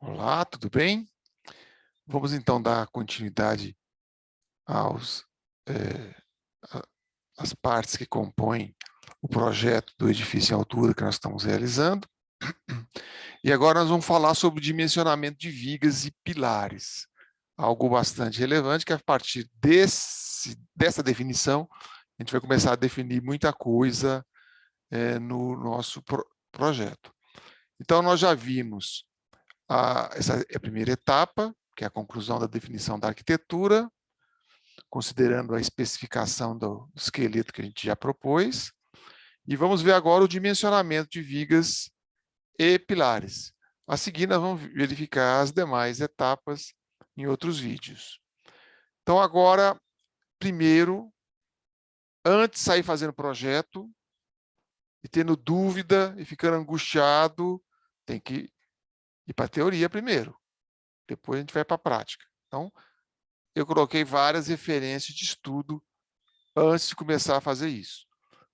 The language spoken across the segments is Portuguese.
Olá, tudo bem? Vamos então dar continuidade aos, às partes que compõem o projeto do edifício em altura que nós estamos realizando. E agora nós vamos falar sobre o dimensionamento de vigas e pilares, algo bastante relevante, que a partir dessa definição, a gente vai começar a definir muita coisa no nosso projeto. Então, nós já vimos essa é a primeira etapa, que é a conclusão da definição da arquitetura, considerando a especificação do esqueleto que a gente já propôs. E vamos ver agora o dimensionamento de vigas e pilares. A seguir, nós vamos verificar as demais etapas em outros vídeos. Então, agora, primeiro, antes de sair fazendo projeto e tendo dúvida e ficando angustiado, tem que ir para a teoria primeiro. Depois a gente vai para a prática. Então, eu coloquei várias referências de estudo antes de começar a fazer isso.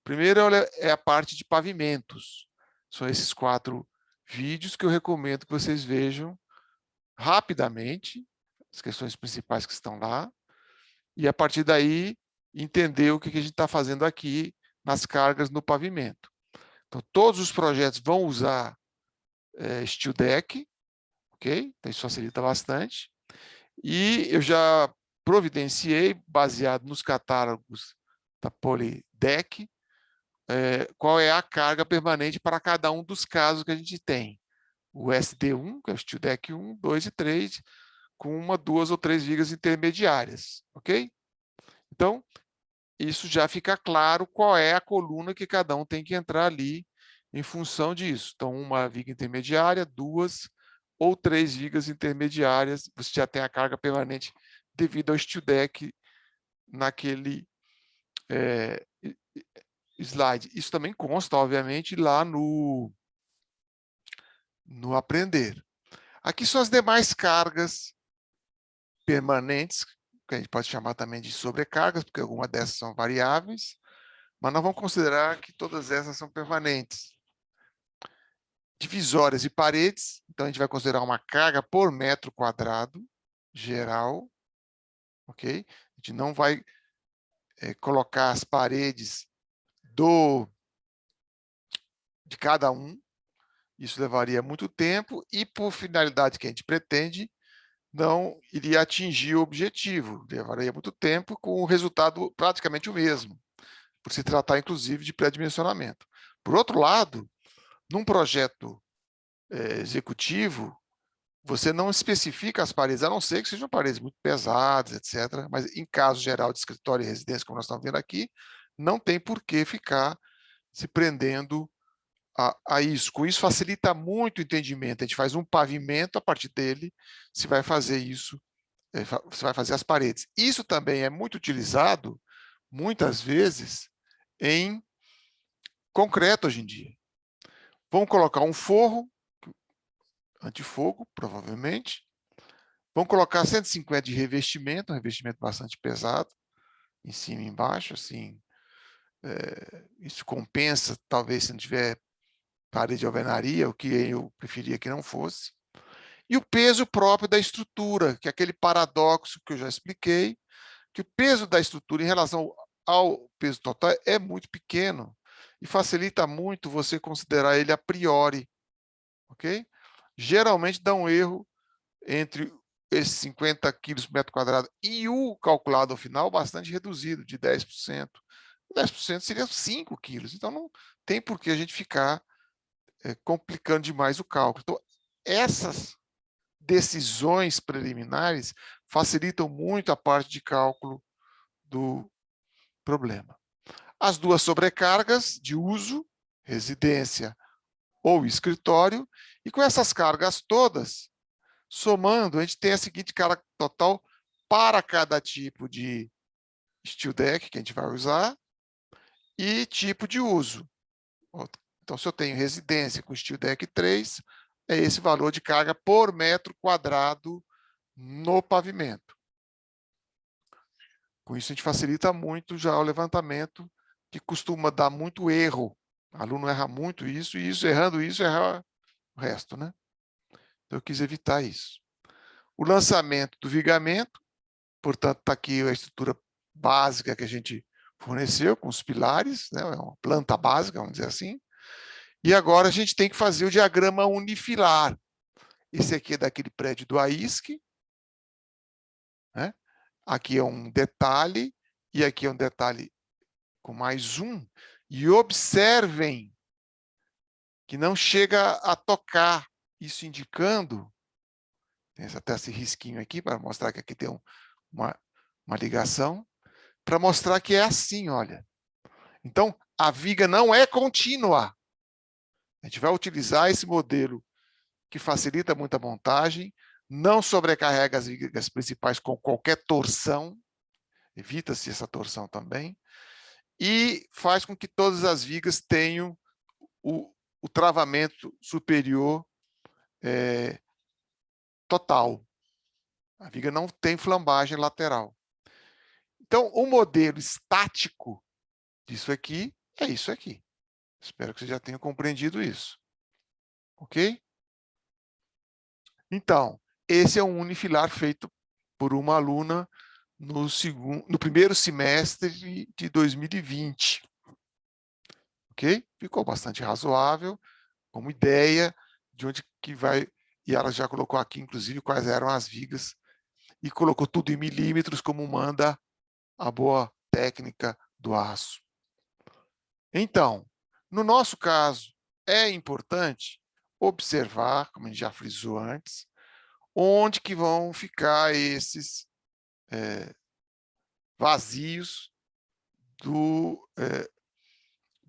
Primeiro é a parte de pavimentos. São esses 4 vídeos que eu recomendo que vocês vejam rapidamente, as questões principais que estão lá, e a partir daí entender o que a gente está fazendo aqui nas cargas no pavimento. Então, todos os projetos vão usar steel deck, ok? Então, isso facilita bastante. E eu já providenciei, baseado nos catálogos da Polydec, qual é a carga permanente para cada um dos casos que a gente tem. O SD1, que é o Steel Deck 1, 2 e 3, com 1, 2 ou 3 vigas intermediárias, ok? Então, isso já fica claro qual é a coluna que cada um tem que entrar ali em função disso. Então, uma viga intermediária, 2 ou 3 vigas intermediárias, você já tem a carga permanente devido ao Steel Deck naquele slide. Isso também consta, obviamente, lá no aprender. Aqui são as demais cargas permanentes, que a gente pode chamar também de sobrecargas, porque algumas dessas são variáveis, mas nós vamos considerar que todas essas são permanentes. Divisórias e paredes, então a gente vai considerar uma carga por metro quadrado geral, ok? A gente não vai colocar as paredes de cada um, isso levaria muito tempo e, por finalidade que a gente pretende, não iria atingir o objetivo, levaria muito tempo com o resultado praticamente o mesmo, por se tratar, inclusive, de pré-dimensionamento. Por outro lado, num projeto executivo, você não especifica as paredes, a não ser que sejam paredes muito pesadas, etc. Mas, em caso geral de escritório e residência, como nós estamos vendo aqui, não tem por que ficar se prendendo a isso. Com isso, facilita muito o entendimento. A gente faz um pavimento, a partir dele, se vai fazer isso, você vai fazer as paredes. Isso também é muito utilizado, muitas vezes, em concreto hoje em dia. Vamos colocar um forro, antifogo, provavelmente. Vamos colocar 150 de revestimento, um revestimento bastante pesado, em cima e embaixo, assim. Isso compensa, talvez, se não tiver parede de alvenaria, o que eu preferia que não fosse. E o peso próprio da estrutura, que é aquele paradoxo que eu já expliquei, que o peso da estrutura em relação ao peso total é muito pequeno e facilita muito você considerar ele a priori, ok? Geralmente dá um erro entre esses 50 quilos por metro quadrado e o calculado ao final bastante reduzido, de 10%. 10% seria 5 quilos, então não tem por que a gente ficar complicando demais o cálculo. Então, essas decisões preliminares facilitam muito a parte de cálculo do problema. As duas sobrecargas de uso, residência ou escritório, e com essas cargas todas, somando, a gente tem a seguinte carga total para cada tipo de steel deck que a gente vai usar e tipo de uso. Então, se eu tenho residência com steel deck 3, é esse valor de carga por metro quadrado no pavimento. Com isso, a gente facilita muito já o levantamento, que costuma dar muito erro. O aluno erra muito isso, e isso, errando isso, erra o resto, né? Eu quis evitar isso. O lançamento do vigamento, portanto, está aqui a estrutura básica que a gente forneceu, com os pilares, né? É uma planta básica, vamos dizer assim. E agora a gente tem que fazer o diagrama unifilar. Esse aqui é daquele prédio do AISC, né? Aqui é um detalhe, e aqui é um detalhe com mais um. E observem que não chega a tocar, isso indicando, tem até esse risquinho aqui para mostrar que aqui tem uma ligação, para mostrar que é assim, olha. Então, a viga não é contínua. A gente vai utilizar esse modelo que facilita muito a montagem, não sobrecarrega as vigas principais com qualquer torção, evita-se essa torção também, e faz com que todas as vigas tenham o travamento superior total. A viga não tem flambagem lateral. Então, o modelo estático disso aqui é isso aqui. Espero que você já tenha compreendido isso. Ok? Então, esse é um unifilar feito por uma aluna no primeiro semestre de 2020. Ok? Ficou bastante razoável, como ideia de onde que vai... E ela já colocou aqui, inclusive, quais eram as vigas e colocou tudo em milímetros, como manda a boa técnica do aço. Então, no nosso caso, é importante observar, como a gente já frisou antes, onde que vão ficar esses vazios do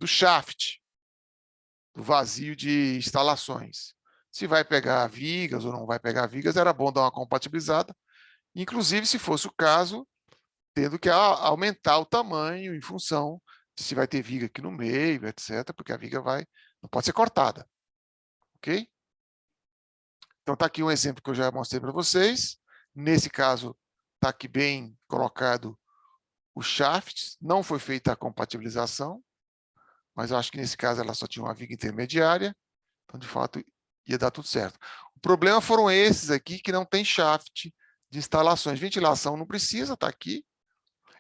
shaft, do vazio de instalações. Se vai pegar vigas ou não vai pegar vigas, era bom dar uma compatibilizada, inclusive, se fosse o caso, tendo que aumentar o tamanho em função de se vai ter viga aqui no meio, etc., porque a viga não pode ser cortada. Ok? Então, está aqui um exemplo que eu já mostrei para vocês. Nesse caso, está aqui bem colocado o shaft. Não foi feita a compatibilização, mas eu acho que nesse caso ela só tinha uma viga intermediária. Então, de fato, ia dar tudo certo. O problema foram esses aqui que não tem shaft de instalações. Ventilação não precisa, está aqui.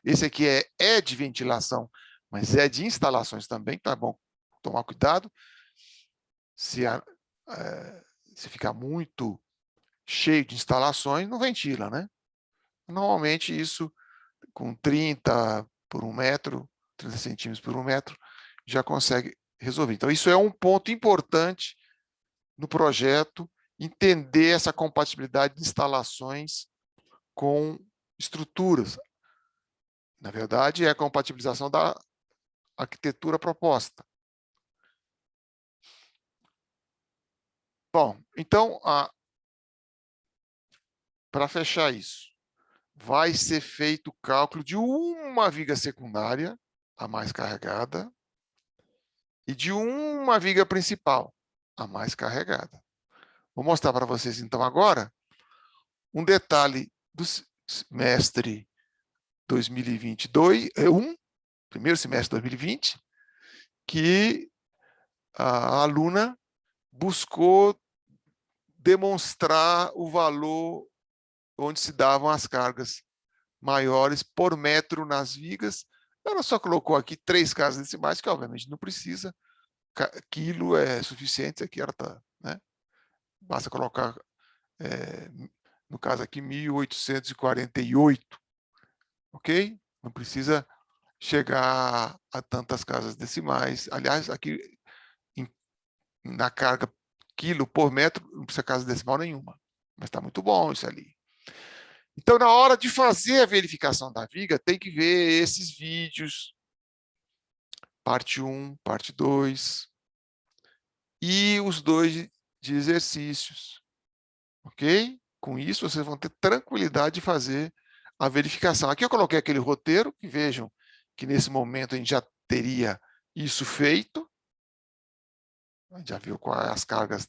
Esse aqui é de ventilação, mas é de instalações também, tá bom? Tomar cuidado. Se ficar muito cheio de instalações, não ventila, né? Normalmente isso com 30 por 1 metro, 30 centímetros por 1 metro, já consegue resolver. Então, isso é um ponto importante no projeto, entender essa compatibilidade de instalações com estruturas. Na verdade, é a compatibilização da arquitetura proposta. Bom, então, para fechar isso, vai ser feito o cálculo de uma viga secundária, a mais carregada, e de uma viga principal, a mais carregada. Vou mostrar para vocês, então, agora, um detalhe do semestre 2022, primeiro semestre de 2020, que a aluna buscou demonstrar o valor onde se davam as cargas maiores por metro nas vigas. Ela só colocou aqui 3 casas decimais, que obviamente não precisa. Quilo é suficiente, aqui ela está, né? Basta colocar, no caso aqui, 1848, ok? Não precisa chegar a tantas casas decimais. Aliás, aqui na carga quilo por metro, não precisa casa decimal nenhuma. Mas está muito bom isso ali. Então, na hora de fazer a verificação da viga, tem que ver esses vídeos, parte 1, parte 2, e os 2 de exercícios. Ok? Com isso, vocês vão ter tranquilidade de fazer a verificação. Aqui eu coloquei aquele roteiro, que vejam que nesse momento a gente já teria isso feito. A gente já viu quais as cargas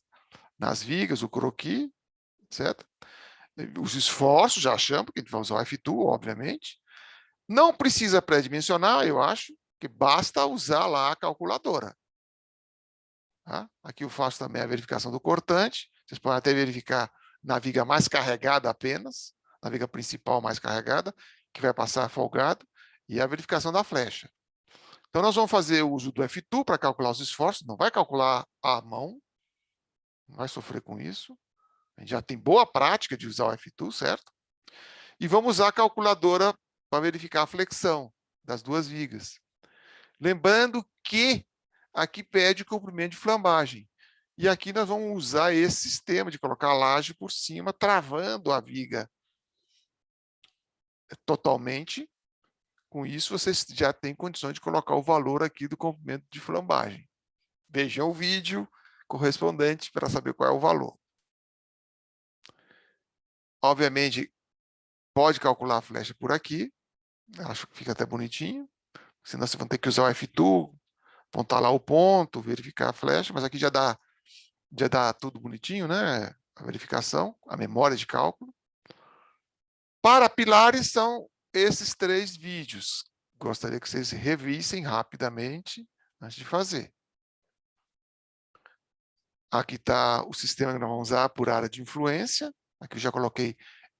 nas vigas, o croquis, etc. Os esforços, já achamos, porque a gente vai usar o F2, obviamente. Não precisa pré-dimensionar, eu acho, que basta usar lá a calculadora. Tá? Aqui eu faço também a verificação do cortante, Vocês podem até verificar na viga mais carregada apenas, na viga principal mais carregada, que vai passar folgado, e a verificação da flecha. Então, nós vamos fazer o uso do F2 para calcular os esforços, não vai calcular à mão, não vai sofrer com isso. A gente já tem boa prática de usar o F2, certo? E vamos usar a calculadora para verificar a flexão das duas vigas. Lembrando que aqui pede o comprimento de flambagem. E aqui nós vamos usar esse sistema de colocar a laje por cima, travando a viga totalmente. Com isso, vocês já têm condições de colocar o valor aqui do comprimento de flambagem. Vejam o vídeo correspondente para saber qual é o valor. Obviamente, pode calcular a flecha por aqui. Acho que fica até bonitinho. Senão vocês vão ter que usar o F2, apontar lá o ponto, verificar a flecha, mas aqui já dá tudo bonitinho, né? A verificação, a memória de cálculo. Para pilares são esses 3 vídeos. Gostaria que vocês revissem rapidamente antes de fazer. Aqui está o sistema que nós vamos usar por área de influência. Aqui eu já coloquei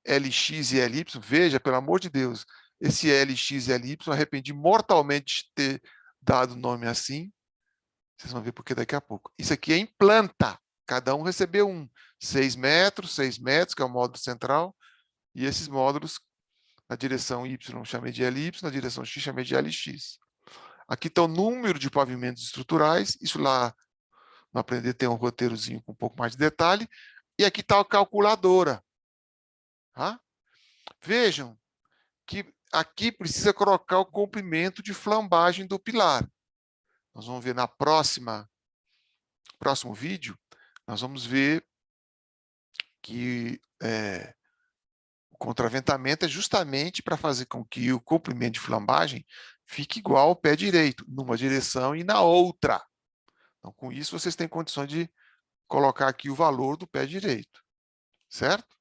LX e LY. Veja, pelo amor de Deus, esse LX e LY, arrependi mortalmente de ter dado o nome assim. Vocês vão ver por que daqui a pouco. Isso aqui é em planta. Cada um recebeu um. 6 metros, que é o módulo central. E esses módulos, na direção Y, chamei de LY, na direção X, chamei de LX. Aqui está o número de pavimentos estruturais. Isso lá, no Aprender, tem um roteirozinho com um pouco mais de detalhe. E aqui está a calculadora. Tá? Vejam que aqui precisa colocar o comprimento de flambagem do pilar. Nós vamos ver na próximo vídeo, nós vamos ver que o contraventamento é justamente para fazer com que o comprimento de flambagem fique igual ao pé direito, numa direção e na outra. Então, com isso, vocês têm condições de colocar aqui o valor do pé direito, certo?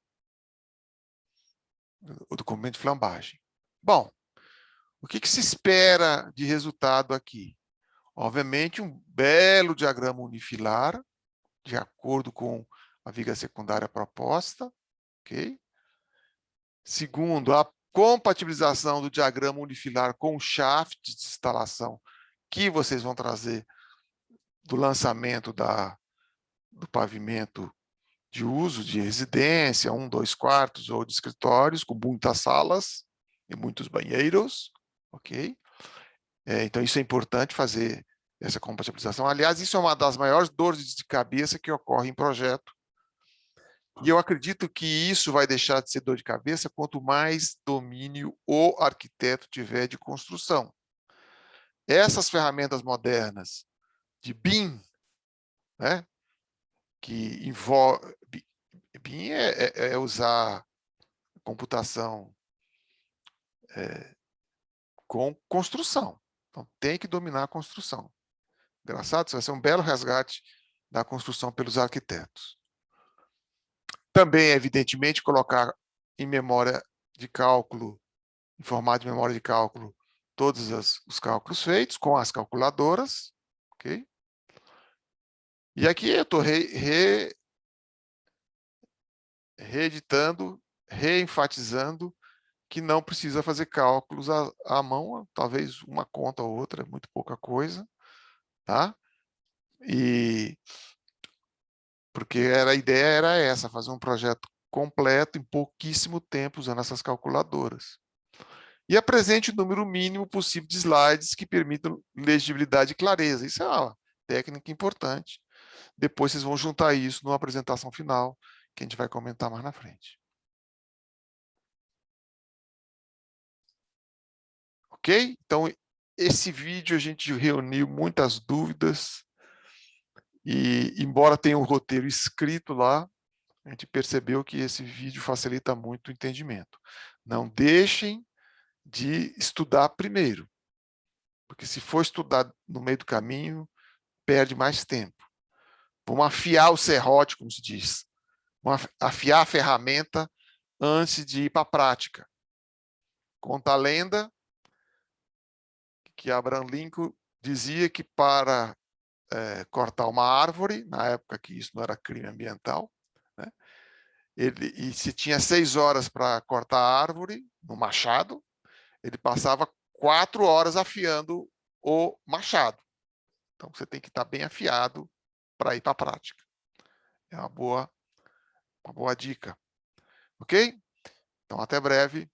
O do comprimento de flambagem. Bom, o que se espera de resultado aqui? Obviamente, um belo diagrama unifilar, de acordo com a viga secundária proposta, ok? Segundo, a compatibilização do diagrama unifilar com o shaft de instalação que vocês vão trazer do lançamento do pavimento de uso de residência, 1, 2 quartos ou de escritórios, com muitas salas e muitos banheiros, ok? Então, isso é importante fazer essa compatibilização. Aliás, isso é uma das maiores dores de cabeça que ocorre em projeto. E eu acredito que isso vai deixar de ser dor de cabeça quanto mais domínio o arquiteto tiver de construção. Essas ferramentas modernas de BIM, né, que envolve... BIM é usar computação com construção. Então, tem que dominar a construção. Engraçado, isso vai ser um belo resgate da construção pelos arquitetos. Também, evidentemente, colocar em memória de cálculo, em formato de memória de cálculo, todos os cálculos feitos com as calculadoras. Ok? E aqui eu estou reeditando, reenfatizando que não precisa fazer cálculos à mão, talvez uma conta ou outra, muito pouca coisa. Tá? Porque a ideia era essa, fazer um projeto completo em pouquíssimo tempo usando essas calculadoras. E apresente o número mínimo possível de slides que permitam legibilidade e clareza. Isso é uma técnica importante. Depois vocês vão juntar isso numa apresentação final, que a gente vai comentar mais na frente. Ok? Então, esse vídeo a gente reuniu muitas dúvidas e, embora tenha um roteiro escrito lá, a gente percebeu que esse vídeo facilita muito o entendimento. Não deixem de estudar primeiro, porque se for estudar no meio do caminho, perde mais tempo. Vamos afiar o serrote, como se diz. Vamos afiar a ferramenta antes de ir para a prática. Conta a lenda que Abraham Lincoln dizia que para cortar uma árvore, na época que isso não era crime ambiental, né? E se tinha 6 horas para cortar a árvore no machado, ele passava 4 horas afiando o machado. Então, você tem que estar bem afiado para ir para a prática. É uma boa dica. Ok? Então, até breve.